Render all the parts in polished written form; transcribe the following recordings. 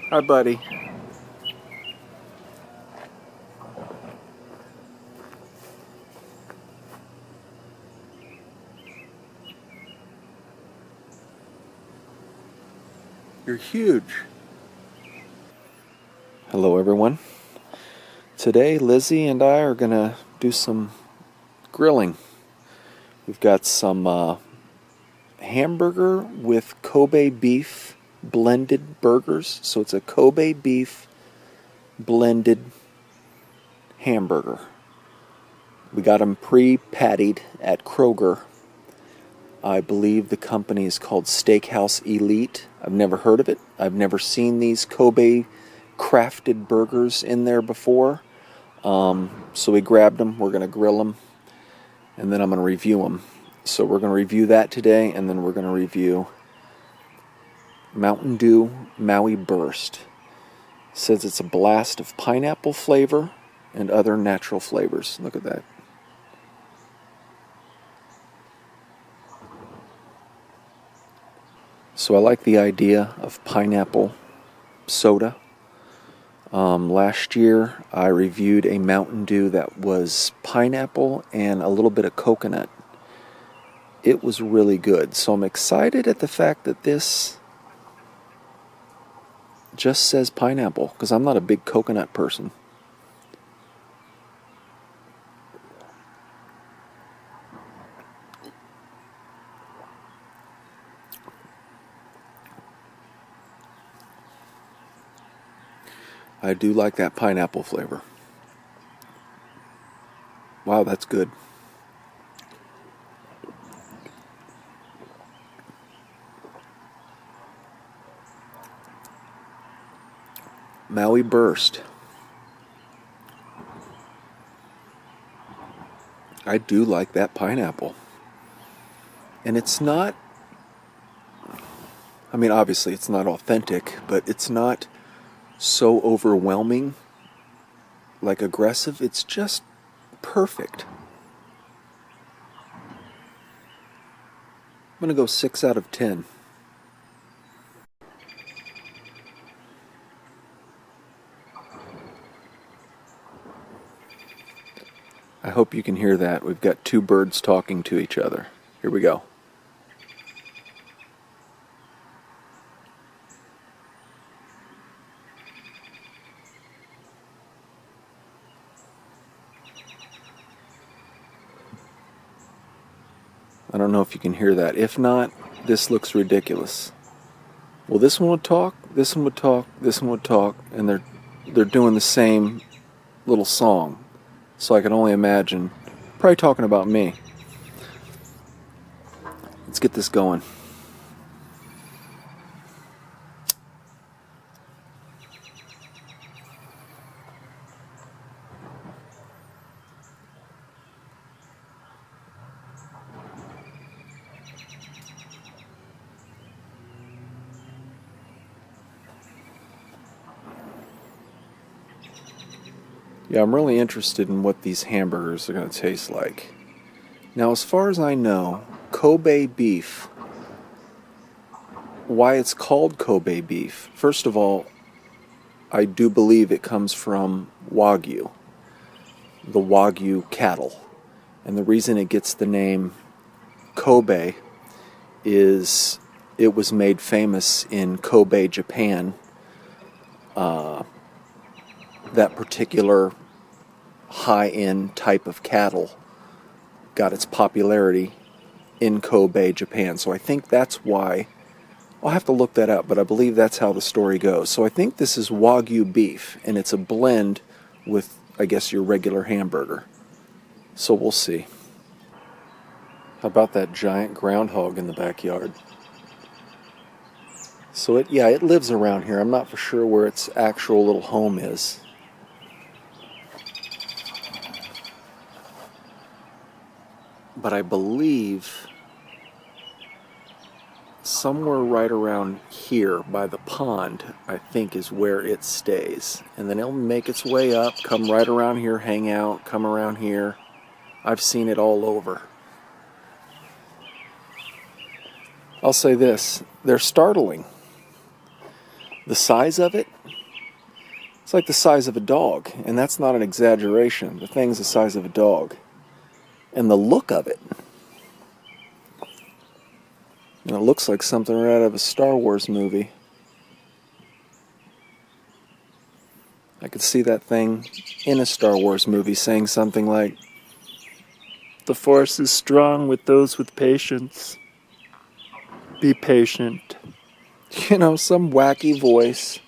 Hi, buddy. You're huge. Hello, everyone. Today, Lizzie and I are going to do some grilling. We've got some hamburger with Kobe beef blended burgers. So it's a Kobe beef blended hamburger. We got them pre-pattied at Kroger. I believe the company is called Steakhouse Elite. I've never heard of it. I've never seen these Kobe crafted burgers in there before. So we grabbed them. We're going to grill them, and then I'm going to review them. So we're going to review that today, and then we're going to review Mtn Dew Maui Burst. It says it's a blast of pineapple flavor and other natural flavors. Look at that. So I like the idea of pineapple soda. Last year I reviewed a Mtn Dew that was pineapple and a little bit of coconut. It was really good. So I'm excited at the fact that this just says pineapple, because I'm not a big coconut person. I do like that pineapple flavor. Wow, that's good. Maui Burst. I do like that pineapple. And it's not, I mean, obviously it's not authentic, but it's not so overwhelming, like aggressive. It's just perfect. I'm going to go 6 out of 10. I hope you can hear that. We've got two birds talking to each other. Here we go. I don't know if you can hear that. If not, this looks ridiculous. Well, this one would talk, this one would talk, this one would talk, and they're doing the same little song. So I can only imagine, probably talking about me. Let's get this going. Yeah, I'm really interested in what these hamburgers are going to taste like. Now, as far as I know, Kobe beef, why it's called Kobe beef, first of all, I do believe it comes from Wagyu, the Wagyu cattle. And the reason it gets the name Kobe is it was made famous in Kobe, Japan. That particular high-end type of cattle got its popularity in Kobe, Japan. So I think that's why. I'll have to look that up, but I believe that's how the story goes. So I think this is Wagyu beef, and it's a blend with, I guess, your regular hamburger. So we'll see. How about that giant groundhog in the backyard? So it lives around here. I'm not for sure where its actual little home is. But I believe somewhere right around here by the pond, I think, is where it stays. And then it'll make its way up, come right around here, hang out, come around here. I've seen it all over. I'll say this, they're startling. The size of it, It's like the size of a dog, and that's not an exaggeration. The thing's the size of a dog. And the look of it. And it looks like something right out of a Star Wars movie. I could see that thing in a Star Wars movie saying something like, "The Force is strong with those with patience. Be patient." You know, some wacky voice.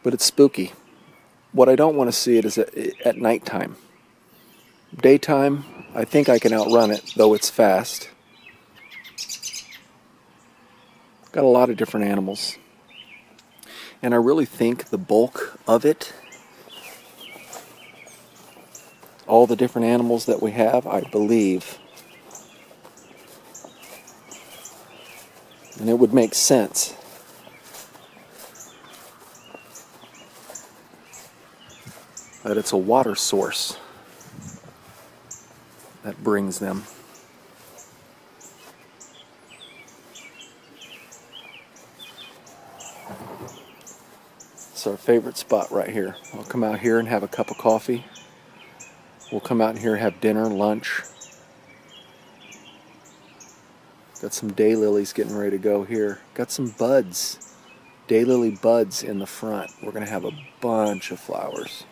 But it's spooky. What I don't want to see it is at nighttime. Daytime, I think I can outrun it, though it's fast. Got a lot of different animals. And I really think the bulk of it, all the different animals that we have, I believe, and it would make sense, that it's a water source that brings them. It's our favorite spot right here. I'll come out here and have a cup of coffee. We'll come out here and have dinner, lunch. Got some daylilies getting ready to go here. Got some buds, daylily buds in the front. We're going to have a bunch of flowers.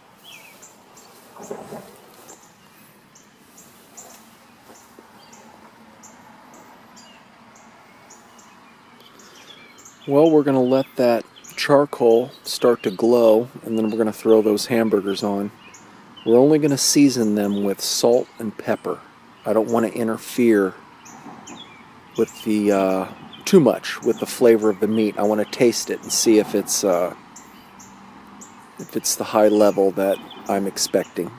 Well, we're going to let that charcoal start to glow, and then we're going to throw those hamburgers on. We're only going to season them with salt and pepper. I don't want to interfere with the too much with the flavor of the meat. I want to taste it and see if it's the high level that I'm expecting.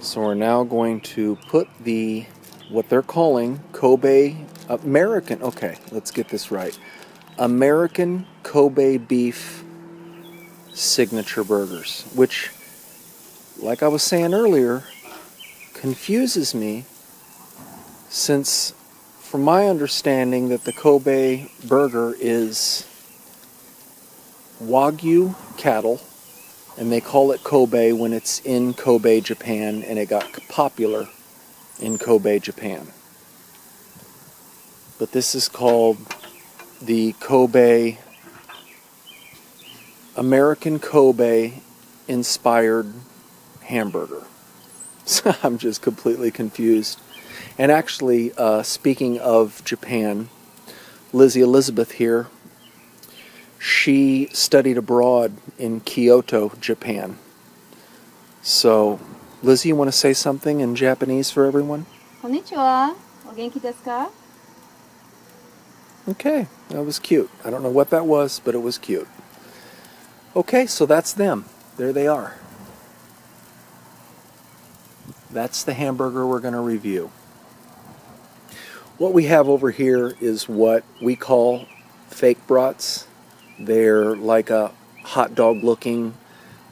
So we're now going to put what they're calling Kobe American, okay, let's get this right. American Kobe Beef signature burgers, which, like I was saying earlier, confuses me, since from my understanding that the Kobe burger is Wagyu cattle, and they call it Kobe when it's in Kobe, Japan, and it got popular in Kobe, Japan. But this is called the Kobe, American Kobe inspired hamburger. So I'm just completely confused. And actually, speaking of Japan, Lizzy Elizabeth here, she studied abroad in Kyoto, Japan. So, Lizzy, you want to say something in Japanese for everyone? Konnichiwa. O genki desu ka? Okay, that was cute. I don't know what that was, but it was cute. Okay, so that's them. There they are. That's the hamburger we're going to review. What we have over here is what we call fake brats. They're like a hot dog looking.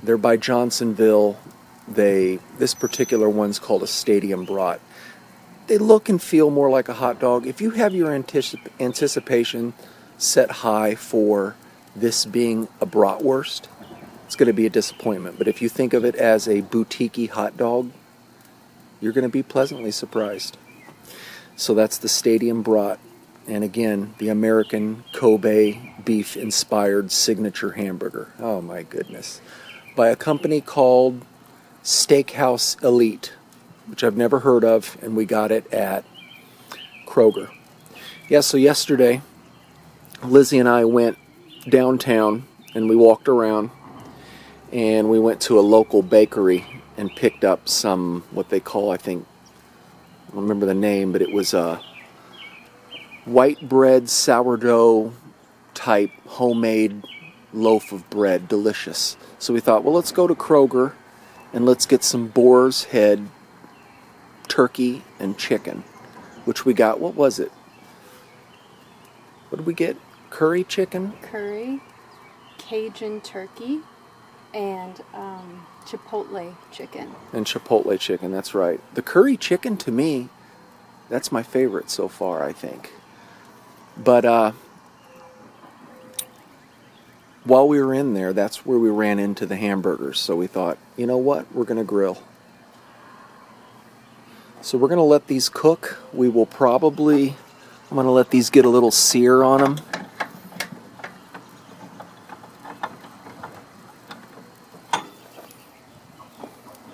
They're by Johnsonville. This particular one's called a stadium brat. They look and feel more like a hot dog. If you have your anticipation set high for this being a bratwurst, it's going to be a disappointment. But if you think of it as a boutique-y hot dog, you're going to be pleasantly surprised. So that's the stadium brat. And again, the American Kobe beef inspired signature hamburger. Oh my goodness. By a company called Steakhouse Elite, which I've never heard of, and we got it at Kroger. Yeah, so yesterday, Lizzy and I went downtown and we walked around, and we went to a local bakery and picked up some, what they call, I think, I don't remember the name, but it was a white bread sourdough type homemade loaf of bread, delicious. So we thought, well, let's go to Kroger and let's get some boar's head turkey and chicken, which we got. What was it? What did we get? Curry chicken? Curry, Cajun turkey, and Chipotle chicken. And Chipotle chicken, that's right. The curry chicken, to me, that's my favorite so far, I think. But while we were in there, that's where we ran into the hamburgers. So we thought, you know what? We're going to grill. So we're going to let these cook. I'm going to let these get a little sear on them.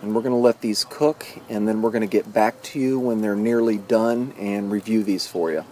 And we're going to let these cook, and then we're going to get back to you when they're nearly done and review these for you.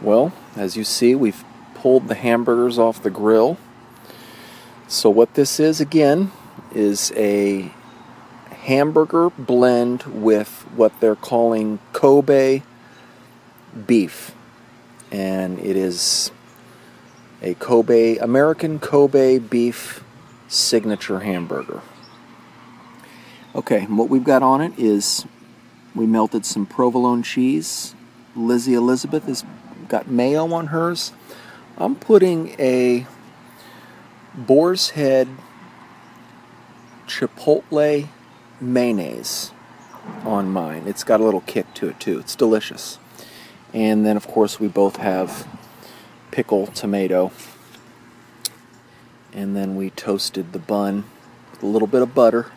Well, as you see, we've pulled the hamburgers off the grill. So what this is, again, is a hamburger blend with what they're calling Kobe beef. And it is a American Kobe beef signature hamburger. Okay, and what we've got on it is we melted some provolone cheese. Lizzy Elizabeth has got mayo on hers. I'm putting a boar's head chipotle mayonnaise on mine. It's got a little kick to it too. It's delicious. And then of course we both have pickle tomato. And then we toasted the bun with a little bit of butter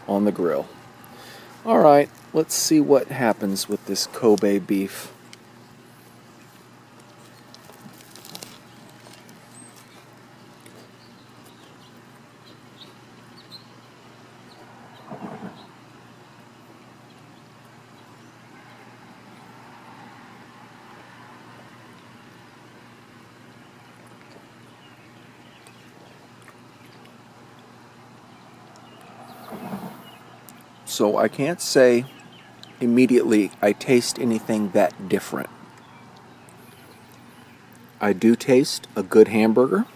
on the grill. All right, let's see what happens with this Kobe beef. So I can't say immediately I taste anything that different. I do taste a good hamburger,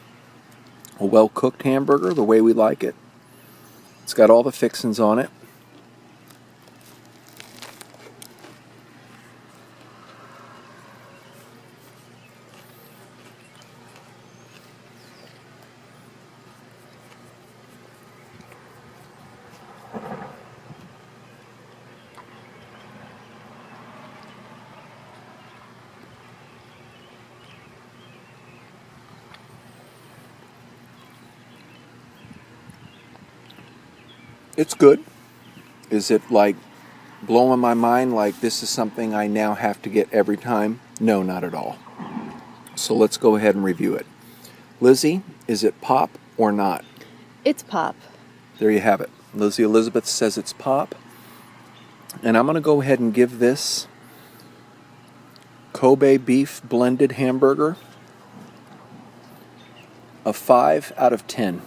a well-cooked hamburger, the way we like it. It's got all the fixings on it. It's good. Is it like blowing my mind like this is something I now have to get every time? No, not at all. So let's go ahead and review it. Lizzy, is it pop or not? It's pop. There you have it. Lizzy Elizabeth says it's pop. And I'm going to go ahead and give this Kobe beef blended hamburger a 5 out of 10.